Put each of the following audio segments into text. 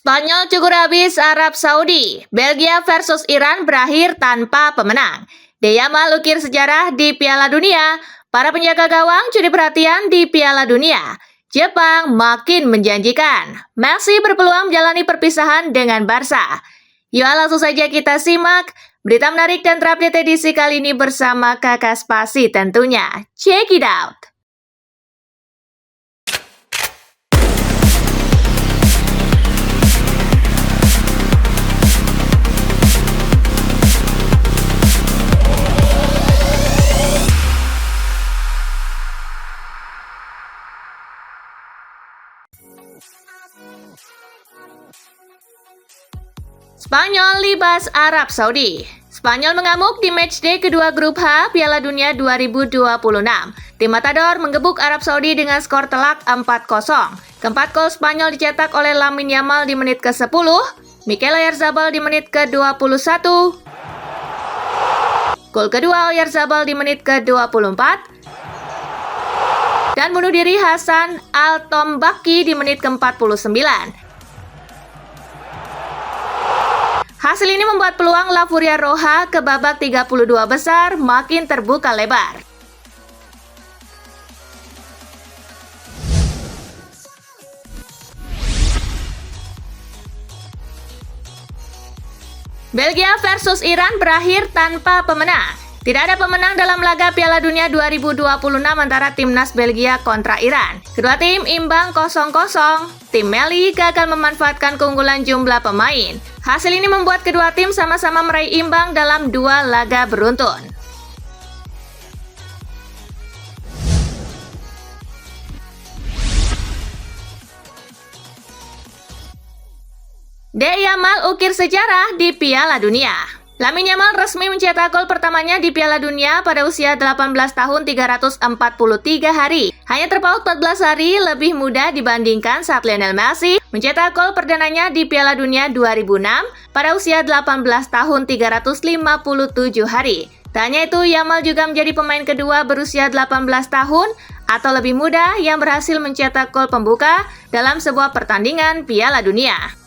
Spanyol cukur habis Arab Saudi. Belgia versus Iran berakhir tanpa pemenang. De Yamal ukir sejarah di Piala Dunia. Para penjaga gawang curi perhatian di Piala Dunia. Jepang makin menjanjikan. Messi berpeluang menjalani perpisahan dengan Barca. Yuk langsung saja kita simak berita menarik dan terupdate edisi kali ini bersama Kakak Spasi tentunya. Check it out! Spanyol libas Arab Saudi. Spanyol mengamuk di matchday kedua grup H Piala Dunia 2026. Tim Matador menggebuk Arab Saudi dengan skor telak 4-0. Keempat gol Spanyol dicetak oleh Lamine Yamal di menit ke-10, Mikel Oyarzabal di menit ke-21, gol kedua Oyarzabal di menit ke-24, dan bunuh diri Hassan Al-Tombaki di menit ke-49. Hasil ini membuat peluang La Furia Roja ke babak 32 besar makin terbuka lebar. Belgia versus Iran berakhir tanpa pemenang. Tidak ada pemenang dalam laga Piala Dunia 2026 antara timnas Belgia kontra Iran. Kedua tim imbang 0-0. Tim Meli gagal memanfaatkan keunggulan jumlah pemain. Hasil ini membuat kedua tim sama-sama meraih imbang dalam dua laga beruntun. De Yamal ukir sejarah di Piala Dunia. Lamine Yamal resmi mencetak gol pertamanya di Piala Dunia pada usia 18 tahun 343 hari. Hanya terpaut 14 hari lebih muda dibandingkan saat Lionel Messi mencetak gol perdananya di Piala Dunia 2006 pada usia 18 tahun 357 hari. Tak hanya itu, Yamal juga menjadi pemain kedua berusia 18 tahun atau lebih muda yang berhasil mencetak gol pembuka dalam sebuah pertandingan Piala Dunia.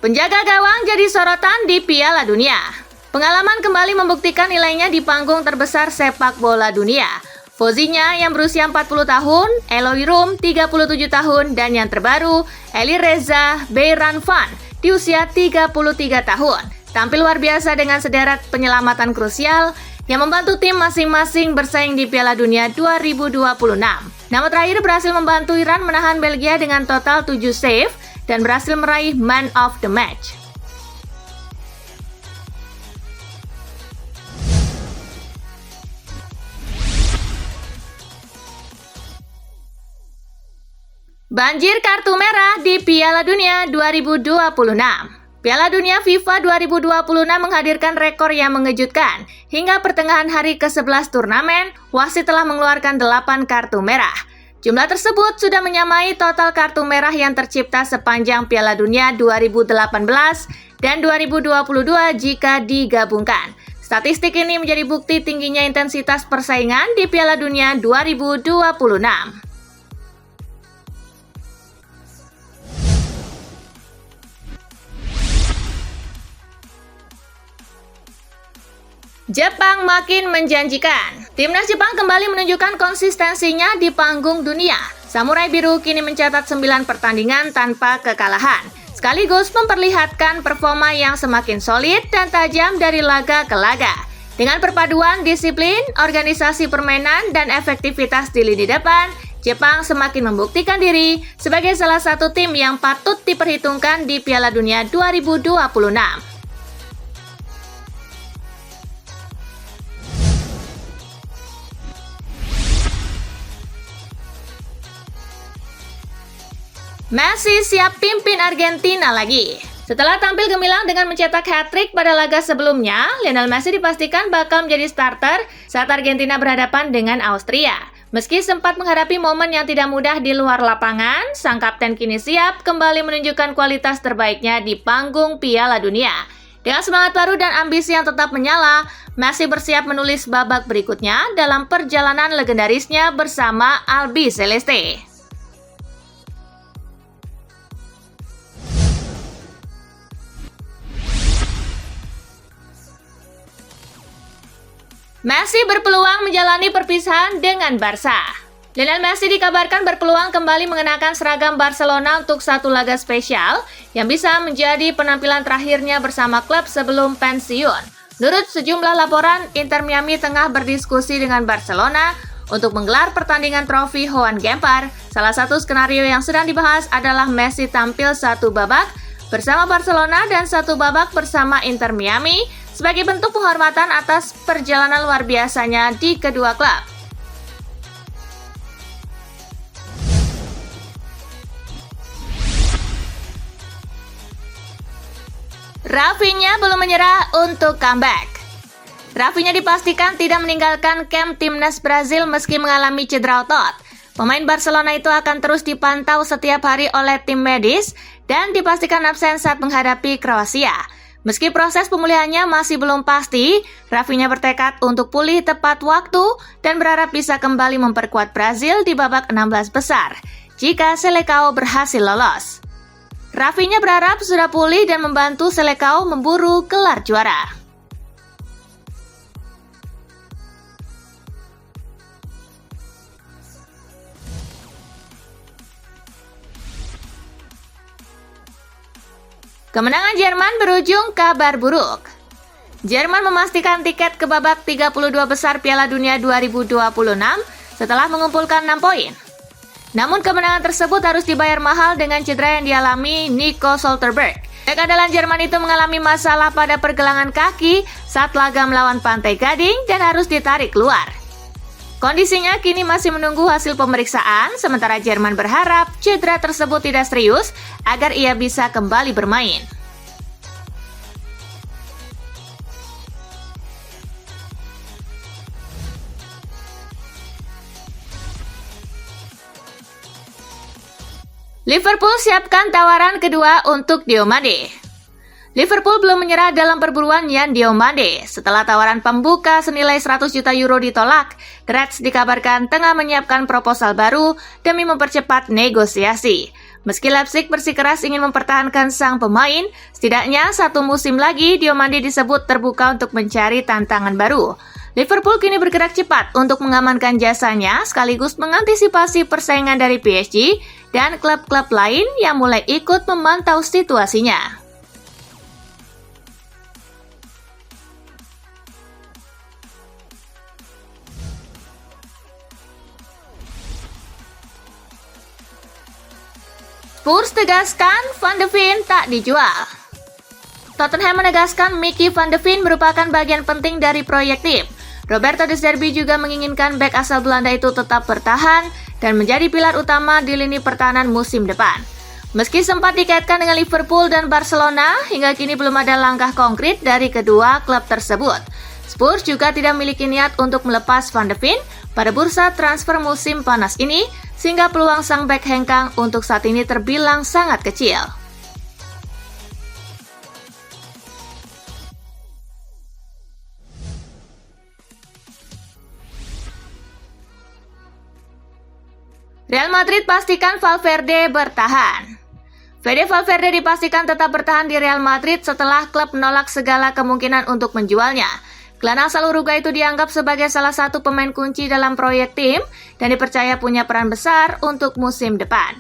Penjaga gawang jadi sorotan di Piala Dunia. Pengalaman kembali membuktikan nilainya di panggung terbesar sepak bola dunia. Fozinya yang berusia 40 tahun, Eloy Room 37 tahun, dan yang terbaru, Elireza Beiranvand di usia 33 tahun. Tampil luar biasa dengan sederet penyelamatan krusial yang membantu tim masing-masing bersaing di Piala Dunia 2026. Nama terakhir berhasil membantu Iran menahan Belgia dengan total 7 save, dan berhasil meraih Man of the Match. Banjir kartu merah di Piala Dunia 2026. Piala Dunia FIFA 2026 menghadirkan rekor yang mengejutkan. Hingga pertengahan hari ke-11 turnamen, wasit telah mengeluarkan 8 kartu merah. Jumlah tersebut sudah menyamai total kartu merah yang tercipta sepanjang Piala Dunia 2018 dan 2022 jika digabungkan. Statistik ini menjadi bukti tingginya intensitas persaingan di Piala Dunia 2026. Jepang makin menjanjikan. Timnas Jepang kembali menunjukkan konsistensinya di panggung dunia. Samurai Biru kini mencatat 9 pertandingan tanpa kekalahan, sekaligus memperlihatkan performa yang semakin solid dan tajam dari laga ke laga. Dengan perpaduan disiplin, organisasi permainan, dan efektivitas di lini depan, Jepang semakin membuktikan diri sebagai salah satu tim yang patut diperhitungkan di Piala Dunia 2026. Messi siap pimpin Argentina lagi. Setelah tampil gemilang dengan mencetak hat-trick pada laga sebelumnya, Lionel Messi dipastikan bakal menjadi starter saat Argentina berhadapan dengan Austria. Meski sempat menghadapi momen yang tidak mudah di luar lapangan, sang kapten kini siap kembali menunjukkan kualitas terbaiknya di panggung Piala Dunia. Dengan semangat baru dan ambisi yang tetap menyala, masih bersiap menulis babak berikutnya dalam perjalanan legendarisnya bersama Albi Celeste. Messi berpeluang menjalani perpisahan dengan Barca. Lionel Messi dikabarkan berpeluang kembali mengenakan seragam Barcelona untuk satu laga spesial yang bisa menjadi penampilan terakhirnya bersama klub sebelum pensiun. Menurut sejumlah laporan, Inter Miami tengah berdiskusi dengan Barcelona untuk menggelar pertandingan trofi Joan Gamper. Salah satu skenario yang sedang dibahas adalah Messi tampil satu babak bersama Barcelona dan satu babak bersama Inter Miami sebagai bentuk penghormatan atas perjalanan luar biasanya di kedua klub. Rafinha belum menyerah untuk comeback. Rafinha dipastikan tidak meninggalkan kamp timnas Brazil meski mengalami cedera otot. Pemain Barcelona itu akan terus dipantau setiap hari oleh tim medis dan dipastikan absen saat menghadapi Kroasia. Meski proses pemulihannya masih belum pasti, Rafinha bertekad untuk pulih tepat waktu dan berharap bisa kembali memperkuat Brazil di babak 16 besar jika Selecao berhasil lolos. Rafinha berharap sudah pulih dan membantu Selecao memburu gelar juara. Kemenangan Jerman berujung kabar buruk. Jerman memastikan tiket ke babak 32 besar Piala Dunia 2026 setelah mengumpulkan 6 poin. Namun kemenangan tersebut harus dibayar mahal dengan cedera yang dialami Nico Schlotterbeck. Bek andalan Jerman itu mengalami masalah pada pergelangan kaki saat laga melawan Pantai Gading dan harus ditarik keluar. Kondisinya kini masih menunggu hasil pemeriksaan, sementara Jerman berharap cedera tersebut tidak serius agar ia bisa kembali bermain. Liverpool siapkan tawaran kedua untuk Diomande. Liverpool belum menyerah dalam perburuan Yan Diomande. Setelah tawaran pembuka senilai 100 juta euro ditolak, The Reds dikabarkan tengah menyiapkan proposal baru demi mempercepat negosiasi. Meski Leipzig bersikeras ingin mempertahankan sang pemain, setidaknya satu musim lagi Diomande disebut terbuka untuk mencari tantangan baru. Liverpool kini bergerak cepat untuk mengamankan jasanya sekaligus mengantisipasi persaingan dari PSG dan klub-klub lain yang mulai ikut memantau situasinya. Spurs tegaskan Van de Ven tak dijual. Tottenham menegaskan Mickey Van de Ven merupakan bagian penting dari proyek tim. Roberto De Zerbi juga menginginkan bek asal Belanda itu tetap bertahan dan menjadi pilar utama di lini pertahanan musim depan. Meski sempat dikaitkan dengan Liverpool dan Barcelona, hingga kini belum ada langkah konkret dari kedua klub tersebut. Spurs juga tidak memiliki niat untuk melepas Van de Ven pada bursa transfer musim panas ini, sehingga peluang sang bek hengkang untuk saat ini terbilang sangat kecil. Real Madrid pastikan Valverde bertahan. Fede Valverde dipastikan tetap bertahan di Real Madrid setelah klub menolak segala kemungkinan untuk menjualnya. Gelandang asal Uruguay itu dianggap sebagai salah satu pemain kunci dalam proyek tim dan dipercaya punya peran besar untuk musim depan.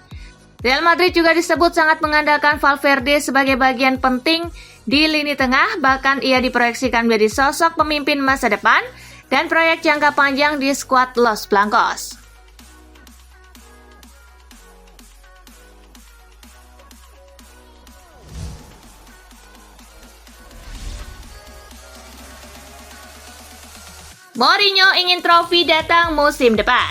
Real Madrid juga disebut sangat mengandalkan Valverde sebagai bagian penting di lini tengah, bahkan ia diproyeksikan menjadi sosok pemimpin masa depan dan proyek jangka panjang di skuad Los Blancos. Mourinho ingin trofi datang musim depan.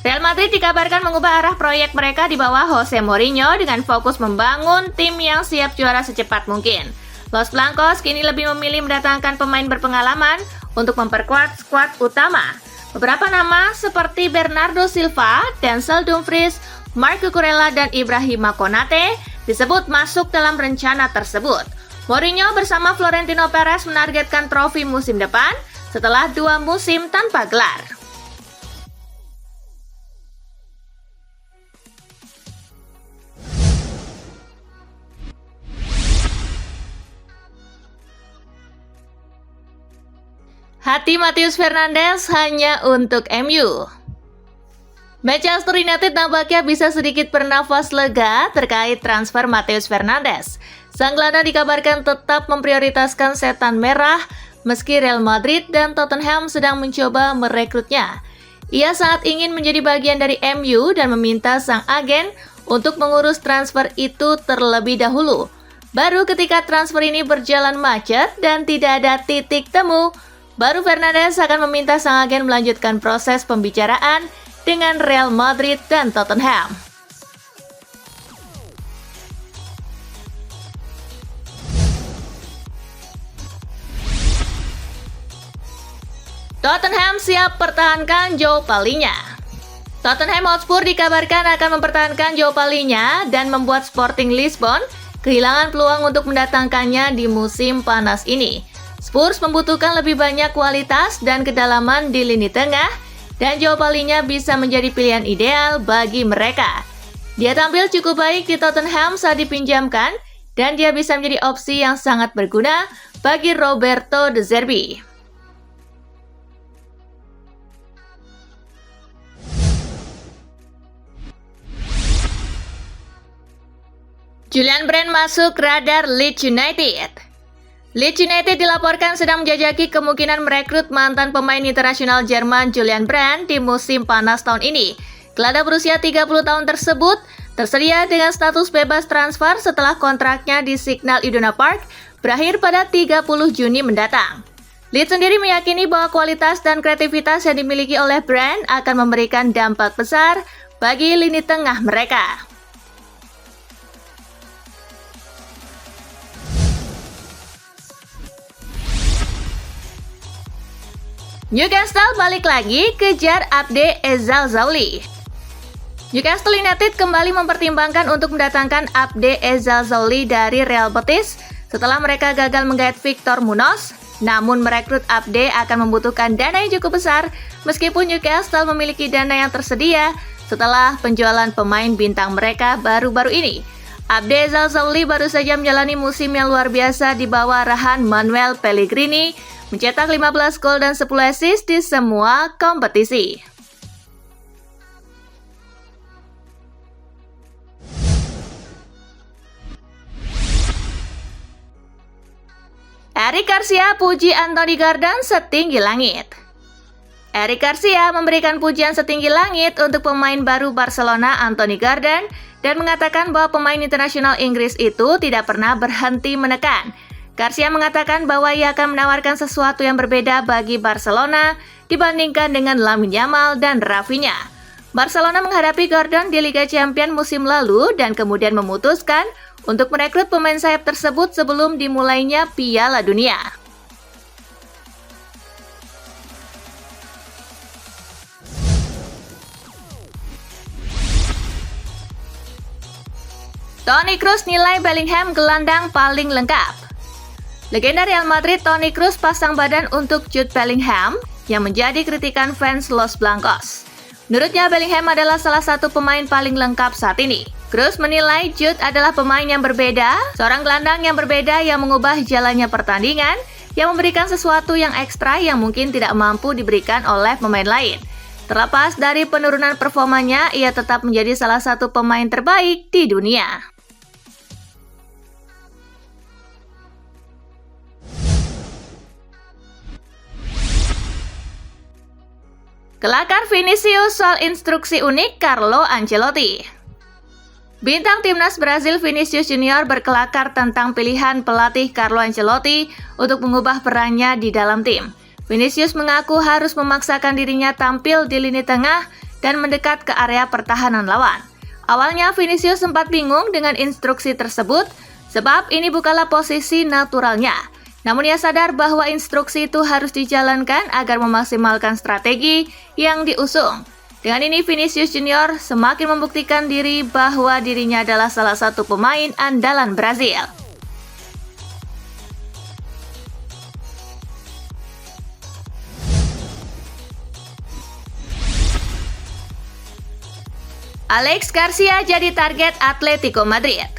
Real Madrid dikabarkan mengubah arah proyek mereka di bawah Jose Mourinho dengan fokus membangun tim yang siap juara secepat mungkin. Los Blancos kini lebih memilih mendatangkan pemain berpengalaman untuk memperkuat skuad utama. Beberapa nama seperti Bernardo Silva, Denzel Dumfries, Marc Cucurella, dan Ibrahima Konate disebut masuk dalam rencana tersebut. Mourinho bersama Florentino Perez menargetkan trofi musim depan setelah 2 musim tanpa gelar. Hati Matheus Fernandes hanya untuk MU. Manchester United nampaknya bisa sedikit bernafas lega terkait transfer Matheus Fernandes. Sang gelandang dikabarkan tetap memprioritaskan setan merah meski Real Madrid dan Tottenham sedang mencoba merekrutnya. Ia sangat ingin menjadi bagian dari MU dan meminta sang agen untuk mengurus transfer itu terlebih dahulu. Baru ketika transfer ini berjalan macet dan tidak ada titik temu, baru Fernandes akan meminta sang agen melanjutkan proses pembicaraan dengan Real Madrid dan Tottenham. Tottenham siap pertahankan Joe Palhinha. Tottenham Hotspur dikabarkan akan mempertahankan Joe Palhinha dan membuat Sporting Lisbon kehilangan peluang untuk mendatangkannya di musim panas ini. Spurs membutuhkan lebih banyak kualitas dan kedalaman di lini tengah, dan Joe Palhinha bisa menjadi pilihan ideal bagi mereka. Dia tampil cukup baik di Tottenham saat dipinjamkan, dan dia bisa menjadi opsi yang sangat berguna bagi Roberto De Zerbi. Julian Brandt masuk radar Leeds United. Leeds United dilaporkan sedang menjajaki kemungkinan merekrut mantan pemain internasional Jerman Julian Brandt di musim panas tahun ini. Gelandang berusia 30 tahun tersebut tersedia dengan status bebas transfer setelah kontraknya di Signal Iduna Park berakhir pada 30 Juni mendatang. Leeds sendiri meyakini bahwa kualitas dan kreativitas yang dimiliki oleh Brandt akan memberikan dampak besar bagi lini tengah mereka. Newcastle balik lagi kejar Abde Ezzalzouli. Newcastle United kembali mempertimbangkan untuk mendatangkan Abde Ezzalzouli dari Real Betis setelah mereka gagal menggait Victor Munoz. Namun merekrut Abde akan membutuhkan dana yang cukup besar meskipun Newcastle memiliki dana yang tersedia setelah penjualan pemain bintang mereka baru-baru ini. Abde Ezzalzouli baru saja menjalani musim yang luar biasa di bawah arahan Manuel Pellegrini, mencetak 15 gol dan 10 assist di semua kompetisi. Eric Garcia puji Anthony Gordon setinggi langit. Eric Garcia memberikan pujian setinggi langit untuk pemain baru Barcelona Anthony Gordon dan mengatakan bahwa pemain internasional Inggris itu tidak pernah berhenti menekan. Garcia mengatakan bahwa ia akan menawarkan sesuatu yang berbeda bagi Barcelona dibandingkan dengan Lamine Yamal dan Rafinha. Barcelona menghadapi Gordon di Liga Champions musim lalu dan kemudian memutuskan untuk merekrut pemain sayap tersebut sebelum dimulainya Piala Dunia. Toni Kroos nilai Bellingham gelandang paling lengkap. Legenda Real Madrid Toni Kroos pasang badan untuk Jude Bellingham yang menjadi kritikan fans Los Blancos. Menurutnya Bellingham adalah salah satu pemain paling lengkap saat ini. Kroos menilai Jude adalah pemain yang berbeda, seorang gelandang yang berbeda yang mengubah jalannya pertandingan, yang memberikan sesuatu yang ekstra yang mungkin tidak mampu diberikan oleh pemain lain. Terlepas dari penurunan performanya, ia tetap menjadi salah satu pemain terbaik di dunia. Kelakar Vinicius soal instruksi unik Carlo Ancelotti. Bintang timnas Brazil Vinicius Junior berkelakar tentang pilihan pelatih Carlo Ancelotti untuk mengubah perannya di dalam tim. Vinicius mengaku harus memaksakan dirinya tampil di lini tengah dan mendekat ke area pertahanan lawan. Awalnya Vinicius sempat bingung dengan instruksi tersebut sebab ini bukanlah posisi naturalnya. Namun ia sadar bahwa instruksi itu harus dijalankan agar memaksimalkan strategi yang diusung. Dengan ini Vinicius Junior semakin membuktikan diri bahwa dirinya adalah salah satu pemain andalan Brazil. Alex Garcia jadi target Atletico Madrid.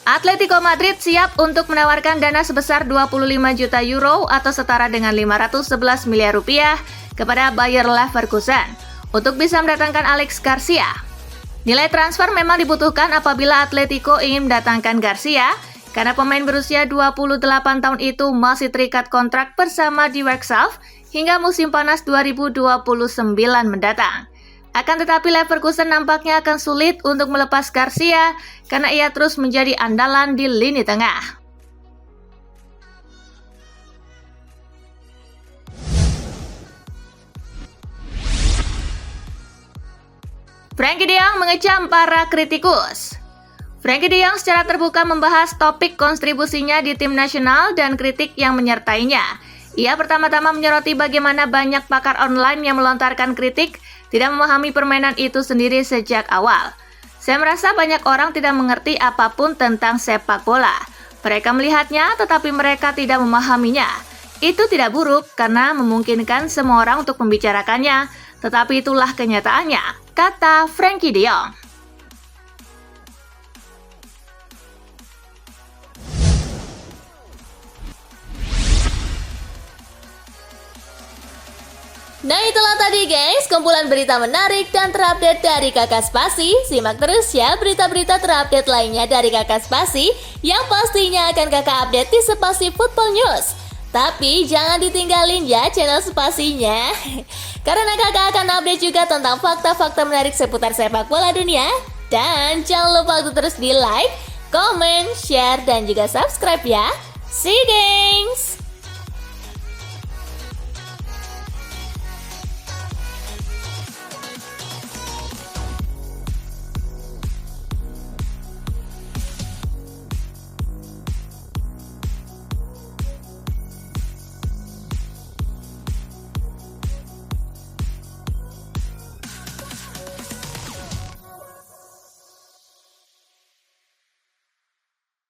Atletico Madrid siap untuk menawarkan dana sebesar 25 juta euro atau setara dengan 511 miliar rupiah kepada Bayer Leverkusen untuk bisa mendatangkan Alex Garcia. Nilai transfer memang dibutuhkan apabila Atletico ingin mendatangkan Garcia karena pemain berusia 28 tahun itu masih terikat kontrak bersama Die Werkself hingga musim panas 2029 mendatang. Akan tetapi Leverkusen nampaknya akan sulit untuk melepas Garcia karena ia terus menjadi andalan di lini tengah. Frenkie de Jong mengecam para kritikus. Frenkie de Jong secara terbuka membahas topik kontribusinya di tim nasional dan kritik yang menyertainya. Ia pertama-tama menyoroti bagaimana banyak pakar online yang melontarkan kritik tidak memahami permainan itu sendiri sejak awal. Saya merasa banyak orang tidak mengerti apapun tentang sepak bola. Mereka melihatnya tetapi mereka tidak memahaminya. Itu tidak buruk karena memungkinkan semua orang untuk membicarakannya, tetapi itulah kenyataannya, kata Frenkie de Jong. Nah itulah tadi guys, kumpulan berita menarik dan terupdate dari Kakak Spasi. Simak terus ya berita-berita terupdate lainnya dari Kakak Spasi yang pastinya akan Kakak update di Spasi Football News. Tapi jangan ditinggalin ya channel Spasinya, karena Kakak akan update juga tentang fakta-fakta menarik seputar sepak bola dunia. Dan jangan lupa untuk terus di like, comment, share, dan juga subscribe ya. See you guys!